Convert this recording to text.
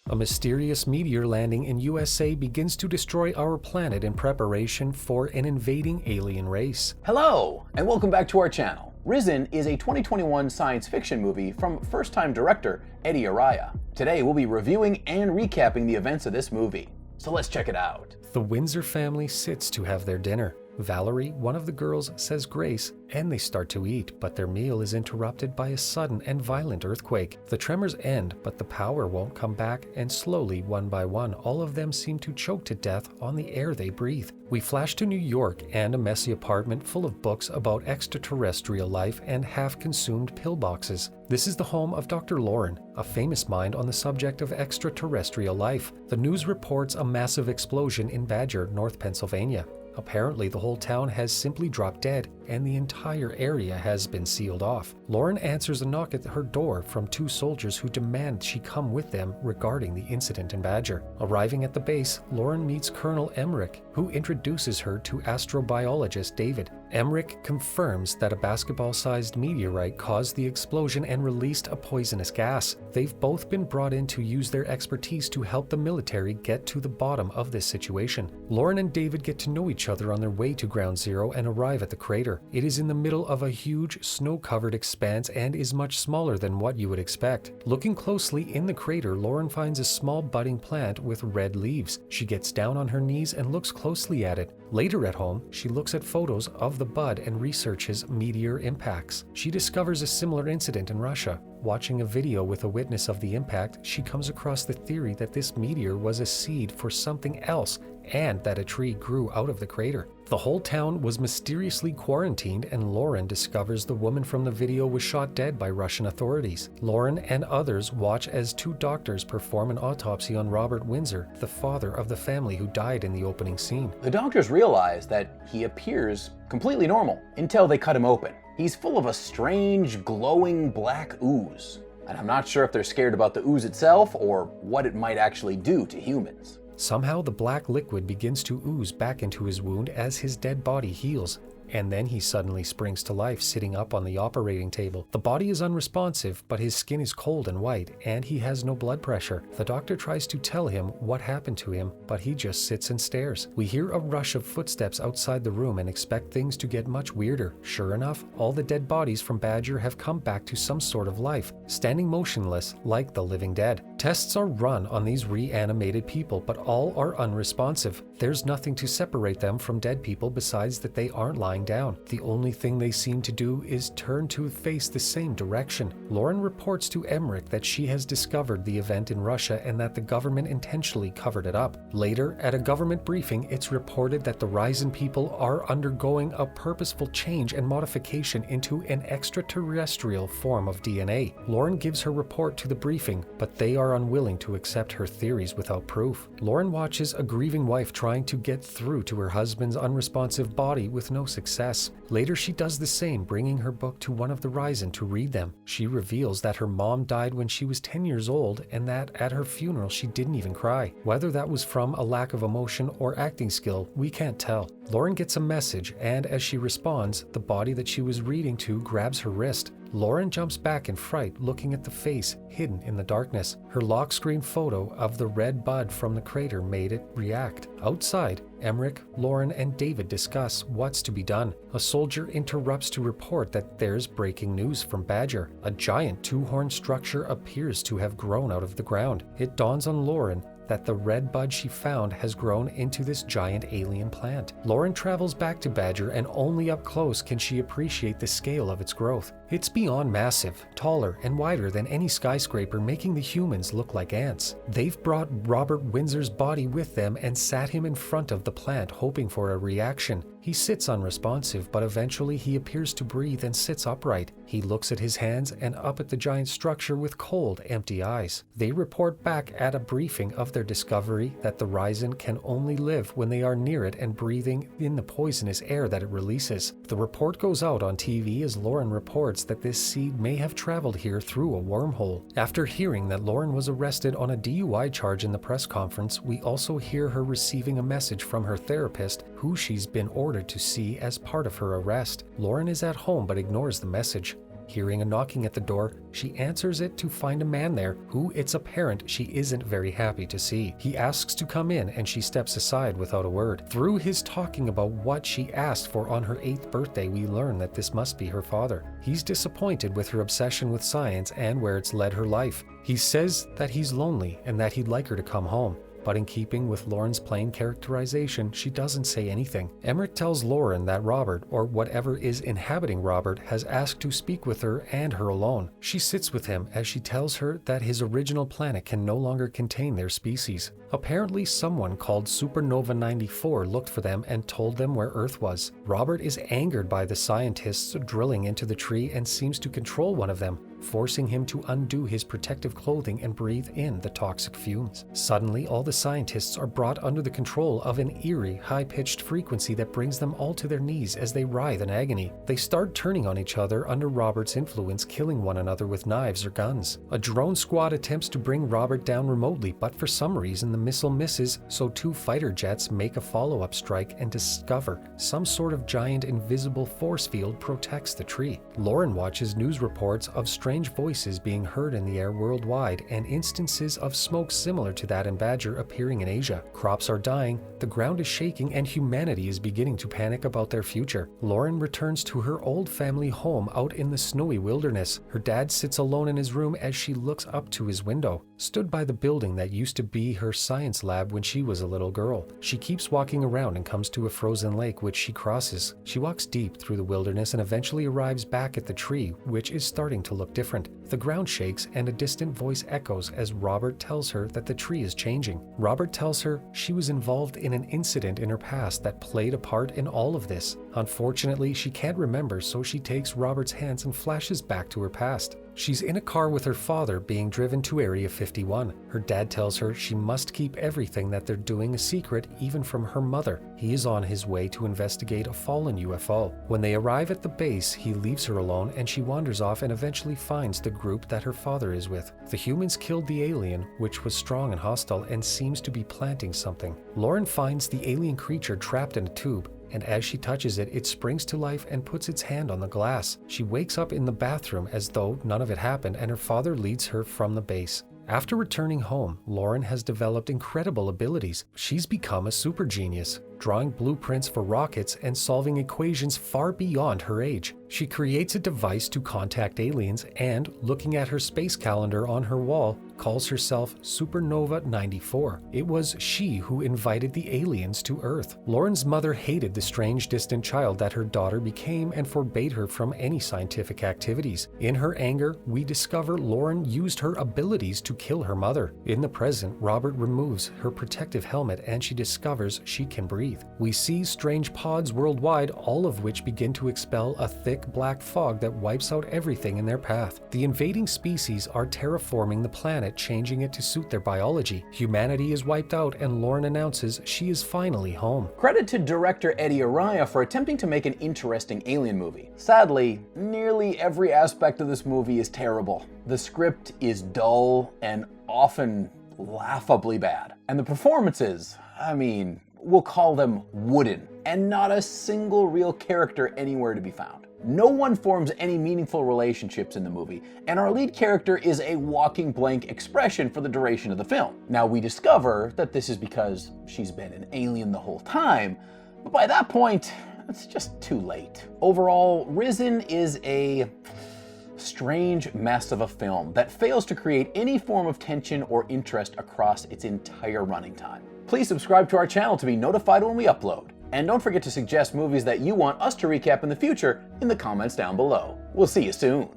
A mysterious meteor landing in USA begins to destroy our planet in preparation for an invading alien race. Hello, and welcome back to our channel. Risen is a 2021 science fiction movie from first-time director Eddie Araya. Today we'll be reviewing and recapping the events of this movie. So let's check it out. The Windsor family sits to have their dinner. Valerie, one of the girls, says grace, and they start to eat, but their meal is interrupted by a sudden and violent earthquake. The tremors end, but the power won't come back, and slowly, one by one, all of them seem to choke to death on the air they breathe. We flash to New York and a messy apartment full of books about extraterrestrial life and half-consumed pillboxes. This is the home of Dr. Lauren, a famous mind on the subject of extraterrestrial life. The news reports a massive explosion in Badger, North Pennsylvania. Apparently, the whole town has simply dropped dead, and the entire area has been sealed off. Lauren answers a knock at her door from two soldiers who demand she come with them regarding the incident in Badger. Arriving at the base, Lauren meets Colonel Emmerich, who introduces her to astrobiologist David. Emmerich confirms that a basketball-sized meteorite caused the explosion and released a poisonous gas. They've both been brought in to use their expertise to help the military get to the bottom of this situation. Lauren and David get to know each other on their way to Ground Zero and arrive at the crater. It is in the middle of a huge, snow-covered expanse and is much smaller than what you would expect. Looking closely in the crater, Lauren finds a small budding plant with red leaves. She gets down on her knees and looks closely at it. Later at home, she looks at photos of the bud and researches meteor impacts. She discovers a similar incident in Russia. Watching a video with a witness of the impact, she comes across the theory that this meteor was a seed for something else and that a tree grew out of the crater. The whole town was mysteriously quarantined, and Lauren discovers the woman from the video was shot dead by Russian authorities. Lauren and others watch as two doctors perform an autopsy on Robert Windsor, the father of the family who died in the opening scene. The doctors realize that he appears completely normal until they cut him open. He's full of a strange, glowing black ooze, and I'm not sure if they're scared about the ooze itself or what it might actually do to humans. Somehow the black liquid begins to ooze back into his wound as his dead body heals. And then he suddenly springs to life sitting up on the operating table. The body is unresponsive, but his skin is cold and white, and he has no blood pressure. The doctor tries to tell him what happened to him, but he just sits and stares. We hear a rush of footsteps outside the room and expect things to get much weirder. Sure enough, all the dead bodies from Badger have come back to some sort of life, standing motionless like the living dead. Tests are run on these reanimated people, but all are unresponsive. There's nothing to separate them from dead people besides that they aren't lying down. The only thing they seem to do is turn to face the same direction. Lauren reports to Emmerich that she has discovered the event in Russia and that the government intentionally covered it up. Later, at a government briefing, it's reported that the Risen people are undergoing a purposeful change and modification into an extraterrestrial form of DNA. Lauren gives her report to the briefing, but they are unwilling to accept her theories without proof. Lauren watches a grieving wife trying to get through to her husband's unresponsive body with no success. Later, she does the same, bringing her book to one of the Risen to read them. She reveals that her mom died when she was 10 years old and that at her funeral she didn't even cry. Whether that was from a lack of emotion or acting skill, we can't tell. Lauren gets a message, and as she responds, the body that she was reading to grabs her wrist. Lauren jumps back in fright, looking at the face hidden in the darkness. Her lock screen photo of the red bud from the crater made it react. Outside, Emmerich, Lauren, and David discuss what's to be done. A soldier interrupts to report that there's breaking news from Badger. A giant two-horned structure appears to have grown out of the ground. It dawns on Lauren that the red bud she found has grown into this giant alien plant. Lauren travels back to Badger, and only up close can she appreciate the scale of its growth. It's beyond massive, taller and wider than any skyscraper, making the humans look like ants. They've brought Robert Windsor's body with them and sat him in front of the plant, hoping for a reaction. He sits unresponsive, but eventually he appears to breathe and sits upright. He looks at his hands and up at the giant structure with cold, empty eyes. They report back at a briefing of their discovery that the Risen can only live when they are near it and breathing in the poisonous air that it releases. The report goes out on TV as Lauren reports that this seed may have traveled here through a wormhole. After hearing that Lauren was arrested on a DUI charge in the press conference, we also hear her receiving a message from her therapist, who she's been ordered to see as part of her arrest. Lauren is at home but ignores the message. Hearing a knocking at the door, she answers it to find a man there who it's apparent she isn't very happy to see. He asks to come in and she steps aside without a word. Through his talking about what she asked for on her 8th birthday, we learn that this must be her father. He's disappointed with her obsession with science and where it's led her life. He says that he's lonely and that he'd like her to come home. But in keeping with Lauren's plain characterization, she doesn't say anything. Emmerich tells Lauren that Robert, or whatever is inhabiting Robert, has asked to speak with her and her alone. She sits with him as she tells her that his original planet can no longer contain their species. Apparently someone called Supernova 94 looked for them and told them where Earth was. Robert is angered by the scientists drilling into the tree and seems to control one of them, forcing him to undo his protective clothing and breathe in the toxic fumes. Suddenly, all the scientists are brought under the control of an eerie, high-pitched frequency that brings them all to their knees as they writhe in agony. They start turning on each other under Robert's influence, killing one another with knives or guns. A drone squad attempts to bring Robert down remotely, but for some reason the missile misses, so 2 fighter jets make a follow-up strike and discover some sort of giant invisible force field protects the tree. Lauren watches news reports of strange voices being heard in the air worldwide and instances of smoke similar to that in Badger appearing in Asia. Crops are dying, the ground is shaking, and humanity is beginning to panic about their future. Lauren returns to her old family home out in the snowy wilderness. Her dad sits alone in his room as she looks up to his window. Stood by the building that used to be her science lab when she was a little girl. She keeps walking around and comes to a frozen lake which she crosses. She walks deep through the wilderness and eventually arrives back at the tree, which is starting to look different. The ground shakes and a distant voice echoes as Robert tells her that the tree is changing. Robert tells her she was involved in an incident in her past that played a part in all of this. Unfortunately, she can't remember, so she takes Robert's hands and flashes back to her past. She's in a car with her father being driven to Area 51. Her dad tells her she must keep everything that they're doing a secret, even from her mother. He is on his way to investigate a fallen UFO. When they arrive at the base, he leaves her alone and she wanders off and eventually finds the group that her father is with. The humans killed the alien, which was strong and hostile and seems to be planting something. Lauren finds the alien creature trapped in a tube, and as she touches it, it springs to life and puts its hand on the glass. She wakes up in the bathroom as though none of it happened, and her father leads her from the base. After returning home, Lauren has developed incredible abilities. She's become a super genius, drawing blueprints for rockets and solving equations far beyond her age. She creates a device to contact aliens and, looking at her space calendar on her wall, calls herself Supernova 94. It was she who invited the aliens to Earth. Lauren's mother hated the strange, distant child that her daughter became and forbade her from any scientific activities. In her anger, we discover Lauren used her abilities to kill her mother. In the present, Robert removes her protective helmet and she discovers she can breathe. We see strange pods worldwide, all of which begin to expel a thick black fog that wipes out everything in their path. The invading species are terraforming the planet, changing it to suit their biology. Humanity is wiped out and Lauren announces she is finally home. Credit to director Eddie Araya for attempting to make an interesting alien movie. Sadly, nearly every aspect of this movie is terrible. The script is dull and often laughably bad. And the performances, we'll call them wooden, and not a single real character anywhere to be found. No one forms any meaningful relationships in the movie, and our lead character is a walking blank expression for the duration of the film. Now, we discover that this is because she's been an alien the whole time, but by that point, it's just too late. Overall, Risen is a strange mess of a film that fails to create any form of tension or interest across its entire running time. Please subscribe to our channel to be notified when we upload. And don't forget to suggest movies that you want us to recap in the future in the comments down below. We'll see you soon.